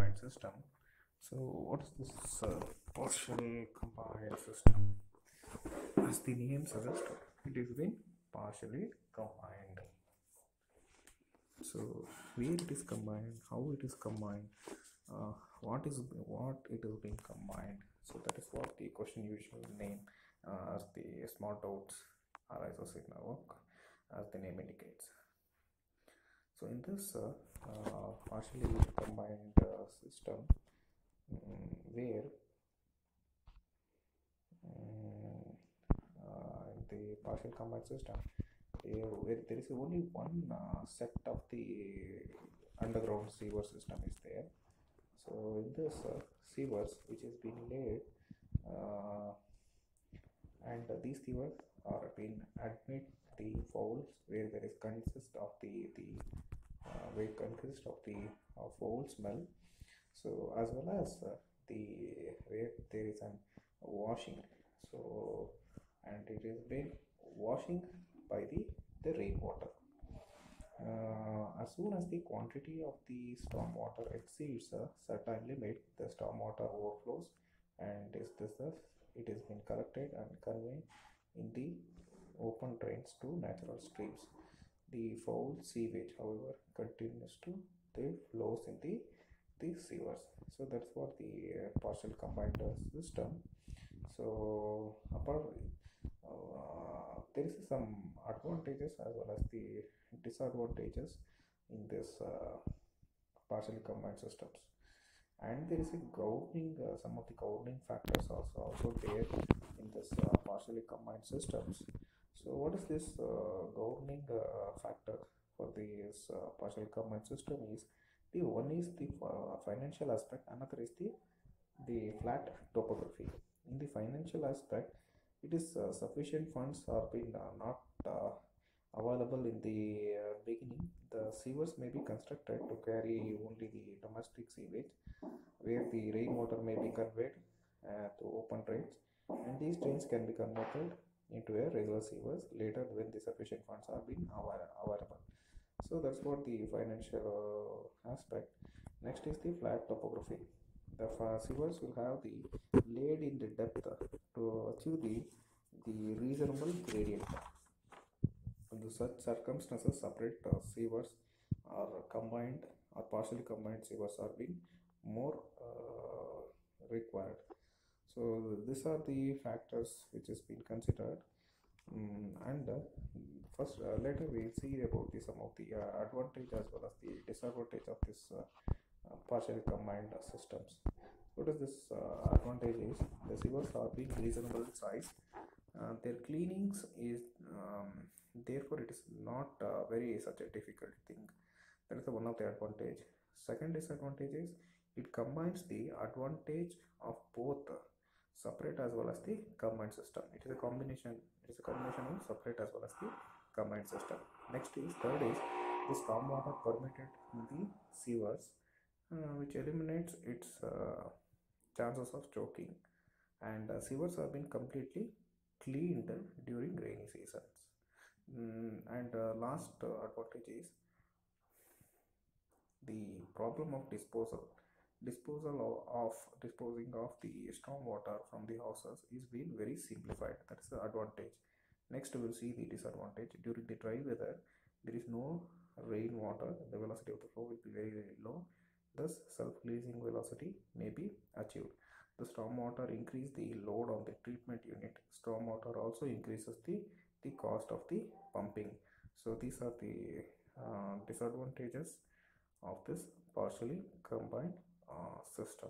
combined system. So what is this partial combined system? As the name suggests, it is been partially combined. So where it is combined, how it is combined, what it is being combined. So that is what the question usually name as the small doubts arises in our work, as the name indicates. So in this partially combined system, where in the partial combined system, where there is only one set of the underground sewer system is there. So in this sewers which is being laid, and these sewers are being admit the fouls where there is consist of the where consist of the foul smell. So as well as the where there is an washing. So and it is been washing by the rainwater. As soon as the quantity of the storm water exceeds a certain limit, the storm water overflows, and it has been collected and conveyed in the open drains to natural streams. The foul sewage, however, continues to the flows in the sewers. So that's what the partial combined system. So apart there is some advantages as well as the disadvantages in this partially combined systems, and there is a governing some of the governing factors also there in this partially combined systems. So what is this governing factor for this partially combined system is the one is the financial aspect, another is the flat topography. In the financial aspect, it is sufficient funds are being not available in the beginning. The sewers may be constructed to carry only the domestic sewage, where the rainwater may be conveyed to open drains, and these drains can be converted into a regular sewers later when the sufficient funds are being available. So that's what the financial aspect. Next is the flat topography. The sewers will have the laid in the depth to achieve the reasonable gradient. Under such circumstances, separate sewers are combined or partially combined sewers are being more required. So these are the factors which has been considered. And first later we'll see about some of the advantage as well as the disadvantage of this partially combined systems. What is this advantage is the sewers are being reasonable size. Their cleanings is therefore it is not very such a difficult thing. That is one of the advantage. Second disadvantage is it combines the advantage of both separate as well as the combined system. It is a combination of separate as well as the combined system. Next is third is the stormwater permitted in the sewers, which eliminates its chances of choking, and sewers have been completely cleaned during rainy seasons. And last advantage is the problem of disposing of the storm water from the houses is being very simplified. That is the advantage. Next we will see the disadvantage. During the dry weather, there is no rainwater, the velocity of the flow will be very, very low, thus self-releasing velocity may be achieved. The stormwater increase the load on the treatment unit. Stormwater also increases the cost of the pumping. So these are the disadvantages of this partially combined system.